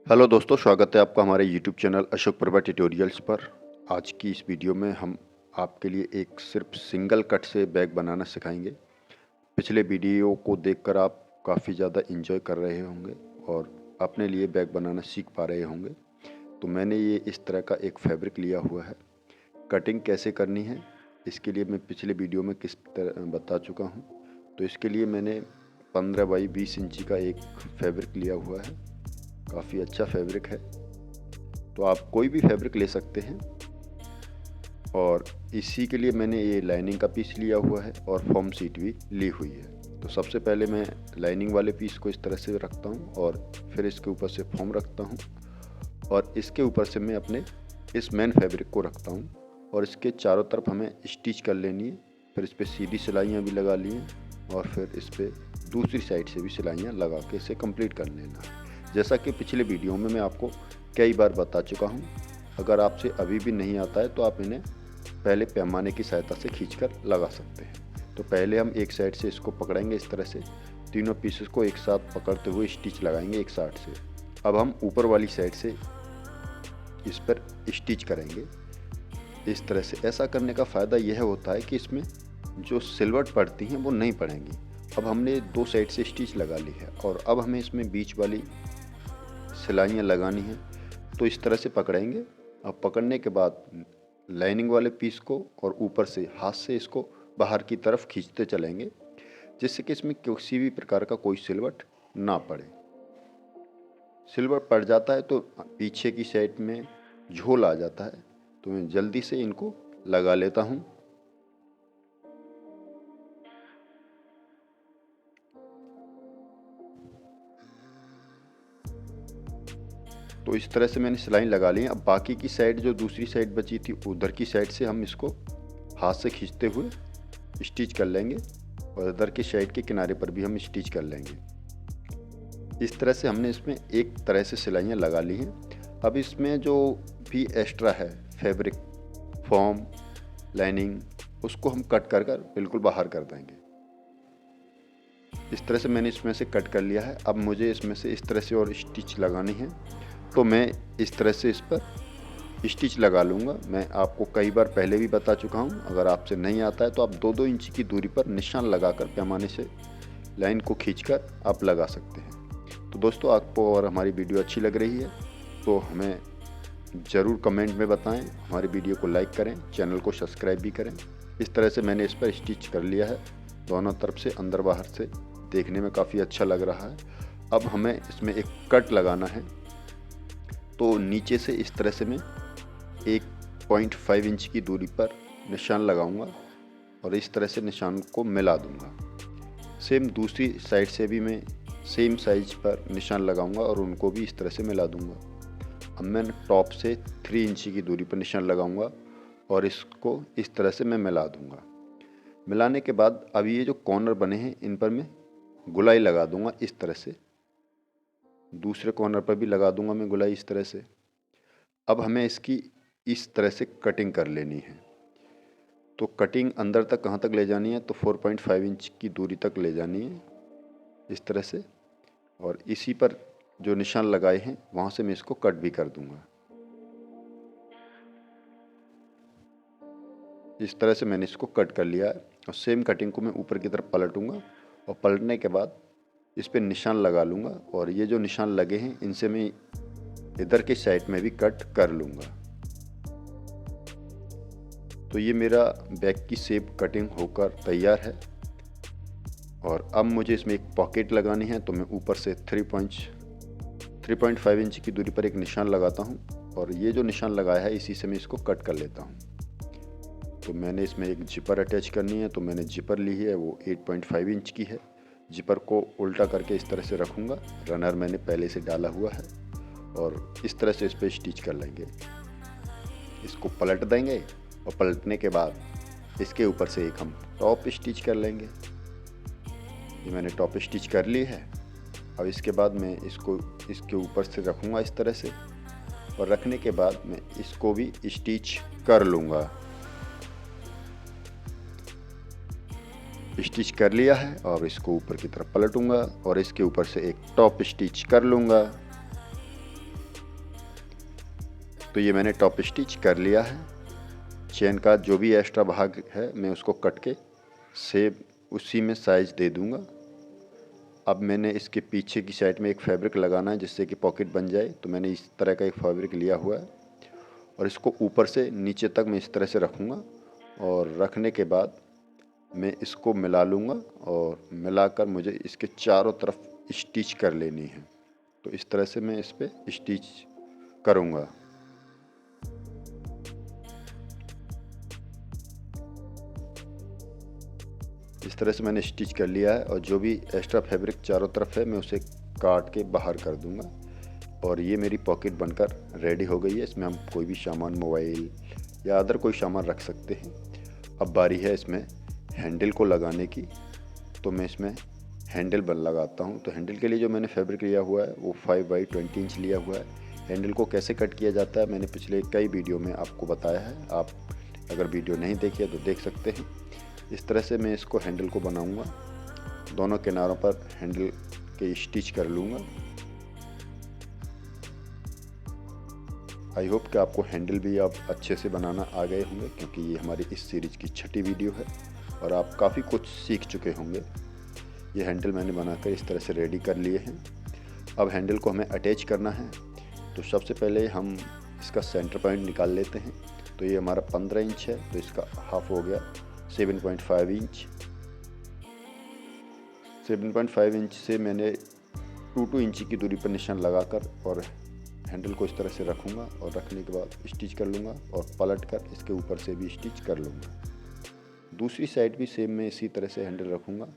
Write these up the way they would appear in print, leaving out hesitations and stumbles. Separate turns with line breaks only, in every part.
Hello दोस्तों, स्वागत है आपका हमारे YouTube channel Ashok Prabha tutorials पर। आज की इस वीडियो में हम आपके लिए एक सिर्फ सिंगल कट से बैग बनाना सिखाएंगे। पिछले वीडियो को देखकर आप काफ़ी ज़्यादा एंजॉय कर रहे होंगे और अपने लिए बैग बनाना सीख पा रहे होंगे। तो मैंने ये इस तरह का एक फैब्रिक लिया हुआ है। कटिंग कैसे करनी है इसके लिए मैं पिछले वीडियो में किस तरह बता चुका हूँ। तो इसके लिए मैंने 15 बाई 20 इंची का एक फैब्रिक लिया हुआ है। काफ़ी अच्छा फैब्रिक है, तो आप कोई भी फैब्रिक ले सकते हैं। और इसी के लिए मैंने ये लाइनिंग का पीस लिया हुआ है और फॉर्म शीट भी ली हुई है। तो सबसे पहले मैं लाइनिंग वाले पीस को इस तरह से रखता हूँ और फिर इसके ऊपर से फॉर्म रखता हूँ और इसके ऊपर से मैं अपने इस मेन फैब्रिक को रखता हूँ और इसके चारों तरफ हमें स्टिच कर लेनी है। फिर इस पर सीधी सिलाइयाँ भी लगा ली हैं और फिर इस पर दूसरी साइड से भी सिलाइयाँ लगा के इसे कंप्लीट कर लेना है। जैसा कि पिछले वीडियो में मैं आपको कई बार बता चुका हूँ। अगर आपसे अभी भी नहीं आता है तो आप इन्हें पहले पैमाने की सहायता से खींचकर लगा सकते हैं। तो पहले हम एक साइड से इसको पकड़ेंगे, इस तरह से तीनों पीसेस को एक साथ पकड़ते हुए स्टिच लगाएंगे एक साइड से। अब हम ऊपर वाली साइड से इस पर स्टिच करेंगे इस तरह से। ऐसा करने का फ़ायदा यह होता है कि इसमें जो सिलवट पड़ती हैं वो नहीं पड़ेंगी। अब हमने दो साइड से स्टिच लगा ली है और अब हमें इसमें बीच वाली सिलाइयाँ लगानी हैं। तो इस तरह से पकड़ेंगे। अब पकड़ने के बाद लाइनिंग वाले पीस को और ऊपर से हाथ से इसको बाहर की तरफ खींचते चलेंगे, जिससे कि इसमें किसी भी प्रकार का कोई सिलवट ना पड़े। सिलवट पड़ जाता है तो पीछे की साइड में झोल आ जाता है, तो मैं जल्दी से इनको लगा लेता हूँ। तो इस तरह से मैंने सिलाई लगा ली है। अब बाकी की साइड जो दूसरी साइड बची थी उधर की साइड से हम इसको हाथ से खींचते हुए स्टिच कर लेंगे और इधर की साइड के किनारे पर भी हम स्टिच कर लेंगे। इस तरह से हमने इसमें एक तरह से सिलाइयाँ लगा ली हैं। अब इसमें जो भी एक्स्ट्रा है फैब्रिक, फॉर्म, लाइनिंग, उसको हम कट कर बिल्कुल बाहर कर देंगे। इस तरह से मैंने इसमें से कट कर लिया है। अब मुझे इसमें से इस तरह से और स्टिच लगानी है, तो मैं इस तरह से इस पर स्टिच लगा लूँगा। मैं आपको कई बार पहले भी बता चुका हूँ। अगर आपसे नहीं आता है तो आप 2-2 इंच की दूरी पर निशान लगाकर पैमाने से लाइन को खींचकर आप लगा सकते हैं। तो दोस्तों, आपको और हमारी वीडियो अच्छी लग रही है तो हमें ज़रूर कमेंट में बताएं, हमारी वीडियो को लाइक करें, चैनल को सब्सक्राइब भी करें। इस तरह से मैंने इस पर स्टिच कर लिया है, दोनों तरफ से अंदर बाहर से। देखने में काफ़ी अच्छा लग रहा है। अब हमें इसमें एक कट लगाना है, तो नीचे से इस तरह से मैं 1.5 इंच की दूरी पर निशान लगाऊंगा और इस तरह से निशान को मिला दूंगा। सेम दूसरी साइड से भी मैं सेम साइज पर निशान लगाऊंगा और उनको भी इस तरह से मिला दूंगा। अब मैं टॉप से 3 इंच की दूरी पर निशान लगाऊंगा और इसको इस तरह से मैं मिला दूंगा। मिलाने के बाद अब ये जो कॉर्नर बने हैं इन पर मैं गुलाई लगा दूंगा इस तरह से। दूसरे कॉर्नर पर भी लगा दूंगा मैं गुलाई इस तरह से। अब हमें इसकी इस तरह से कटिंग कर लेनी है। तो कटिंग अंदर तक कहाँ तक ले जानी है, तो 4.5 इंच की दूरी तक ले जानी है इस तरह से। और इसी पर जो निशान लगाए हैं वहाँ से मैं इसको कट भी कर दूंगा। इस तरह से मैंने इसको कट कर लिया है और सेम कटिंग को मैं ऊपर की तरफ पलटूंगा और पलटने के बाद इस पर निशान लगा लूँगा और ये जो निशान लगे हैं इनसे मैं इधर के साइड में भी कट कर लूँगा। तो ये मेरा बैग की शेप कटिंग होकर तैयार है। और अब मुझे इसमें एक पॉकेट लगानी है, तो मैं ऊपर से 3.5 इंच की दूरी पर एक निशान लगाता हूँ और ये जो निशान लगाया है इसी से मैं इसको कट कर लेता हूँ। तो मैंने इसमें एक जिपर अटैच करनी है, तो मैंने जिपर ली है, वो 8.5 इंच की है। जिपर को उल्टा करके इस तरह से रखूँगा। रनर मैंने पहले से डाला हुआ है और इस तरह से इस पर स्टिच कर लेंगे। इसको पलट देंगे और पलटने के बाद इसके ऊपर से एक हम टॉप स्टिच कर लेंगे। ये मैंने टॉप स्टिच कर ली है। अब इसके बाद मैं इसको इसके ऊपर से रखूँगा इस तरह से और रखने के बाद मैं इसको भी स्टिच कर लूँगा। स्टिच कर लिया है और इसको ऊपर की तरफ पलटूंगा और इसके ऊपर से एक टॉप स्टिच कर लूँगा। तो ये मैंने टॉप स्टिच कर लिया है। चेन का जो भी एक्स्ट्रा भाग है मैं उसको कट के सेम उसी में साइज़ दे दूंगा। अब मैंने इसके पीछे की साइड में एक फैब्रिक लगाना है जिससे कि पॉकेट बन जाए, तो मैंने इस तरह का एक फैब्रिक लिया हुआ है और इसको ऊपर से नीचे तक मैं इस तरह से रखूँगा और रखने के बाद मैं इसको मिला लूँगा और मिलाकर मुझे इसके चारों तरफ स्टिच कर लेनी है। तो इस तरह से मैं इस पे स्टिच करूँगा। इस तरह से मैंने स्टिच कर लिया है और जो भी एक्स्ट्रा फैब्रिक चारों तरफ है मैं उसे काट के बाहर कर दूँगा और ये मेरी पॉकेट बनकर रेडी हो गई है। इसमें हम कोई भी सामान, मोबाइल या अदर कोई सामान रख सकते हैं। अब बारी है इसमें हैंडल को लगाने की, तो मैं इसमें हैंडल बन लगाता हूँ। तो हैंडल के लिए जो मैंने फैब्रिक लिया हुआ है वो 5 बाई 20 इंच लिया हुआ है। हैंडल को कैसे कट किया जाता है मैंने पिछले कई वीडियो में आपको बताया है, आप अगर वीडियो नहीं देखी है तो देख सकते हैं। इस तरह से मैं इसको हैंडल को बनाऊँगा, दोनों किनारों पर हैंडल के स्टिच कर लूँगा। आई होप कि आपको हैंडल भी आप अच्छे से बनाना आ गए होंगे, क्योंकि ये हमारी इस सीरीज़ की 6ठी वीडियो है और आप काफ़ी कुछ सीख चुके होंगे। ये हैंडल मैंने बनाकर इस तरह से रेडी कर लिए हैं। अब हैंडल को हमें अटैच करना है, तो सबसे पहले हम इसका सेंटर पॉइंट निकाल लेते हैं। तो ये हमारा 15 इंच है, तो इसका हाफ हो गया 7.5 इंच। 7.5 इंच से मैंने 2 इंच की दूरी पर निशान लगाकर और हैंडल को इस तरह से रखूँगा और रखने के बाद स्टिच कर लूँगा और पलट कर इसके ऊपर से भी स्टिच कर लूँगा। दूसरी साइड भी सेम मैं इसी तरह से हैंडल रखूँगा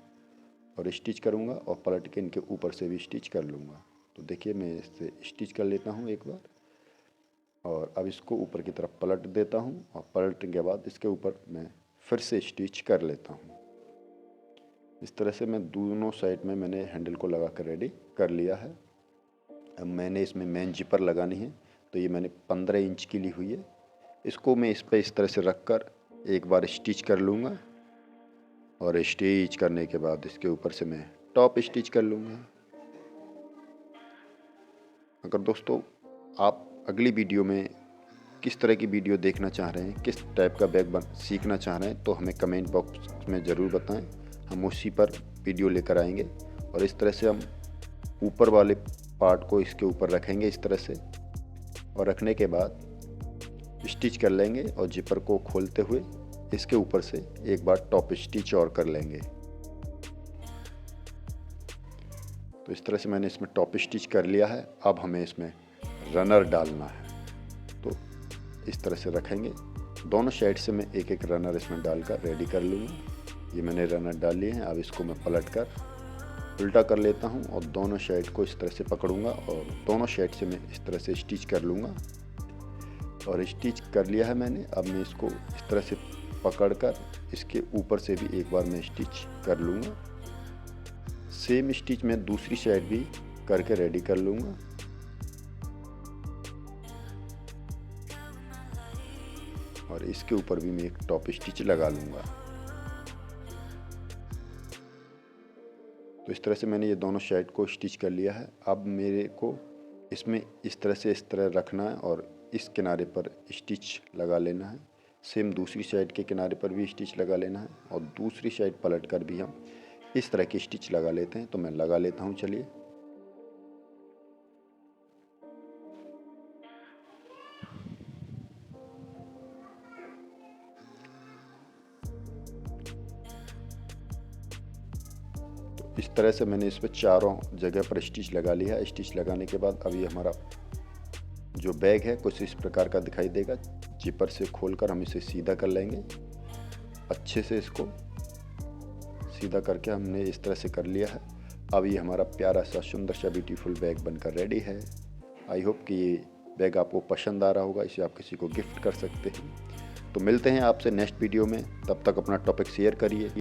और स्टिच करूँगा और पलट के इनके ऊपर से भी स्टिच कर लूँगा। तो देखिए मैं इससे स्टिच कर लेता हूँ एक बार और अब इसको ऊपर की तरफ पलट देता हूँ और पलटने के बाद इसके ऊपर मैं फिर से स्टिच कर लेता हूँ। इस तरह से मैं दोनों साइड में मैंने हैंडल को लगा कर रेडी कर लिया है। अब मैंने इसमें मेन जिपर लगानी है, तो ये मैंने 15 इंच की ली हुई है। इसको मैं इस पर इस तरह से रख कर एक बार स्टिच कर लूँगा और स्टिच करने के बाद इसके ऊपर से मैं टॉप स्टिच कर लूँगा। अगर दोस्तों आप अगली वीडियो में किस तरह की वीडियो देखना चाह रहे हैं, किस टाइप का बैग सीखना चाह रहे हैं, तो हमें कमेंट बॉक्स में ज़रूर बताएं, हम उसी पर वीडियो लेकर आएंगे। और इस तरह से हम ऊपर वाले पार्ट को इसके ऊपर रखेंगे इस तरह से और रखने के बाद स्टिच कर लेंगे और जिपर को खोलते हुए इसके ऊपर से एक बार टॉप स्टिच और कर लेंगे। तो इस तरह से मैंने इसमें टॉप स्टिच कर लिया है। अब हमें इसमें रनर डालना है, तो इस तरह से रखेंगे। दोनों साइड से मैं एक एक रनर इसमें डालकर रेडी कर लूँगा। ये मैंने रनर डाल लिए हैं। अब इसको मैं पलट कर उल्टा कर लेता हूँ और दोनों साइड को इस तरह से पकड़ूंगा और दोनों साइड से मैं इस तरह से स्टिच कर लूँगा और स्टिच कर लिया है मैंने। अब मैं इसको इस तरह से पकड़कर इसके ऊपर से भी एक बार मैं स्टिच कर लूँगा। सेम स्टिच मैं दूसरी साइड भी करके रेडी कर लूँगा। और इसके ऊपर भी मैं एक टॉप स्टिच लगा लूँगा। तो इस तरह से मैंने ये दोनों साइड को स्टिच कर लिया है। अब मेरे को इसमें इस तरह रखना है और इस किनारे पर स्टिच लगा लेना है। सेम दूसरी साइड के किनारे पर भी स्टिच लगा लेना है और दूसरी साइड पलट कर भी हम इस तरह की स्टिच लगा लेते हैं। तो मैं लगा लेता हूँ, चलिए। इस तरह से मैंने इस पर चारों जगह पर स्टिच लगा लिया है। स्टिच लगाने के बाद अभी हमारा जो बैग है कुछ इस प्रकार का दिखाई देगा। जिपर से खोलकर हम इसे सीधा कर लेंगे। अच्छे से इसको सीधा करके हमने इस तरह से कर लिया है। अब ये हमारा प्यारा सा सुंदर सा ब्यूटीफुल बैग बनकर रेडी है। आई होप कि ये बैग आपको पसंद आ रहा होगा, इसे आप किसी को गिफ्ट कर सकते हैं। तो मिलते हैं आपसे नेक्स्ट वीडियो में, तब तक अपना टॉपिक शेयर करिए।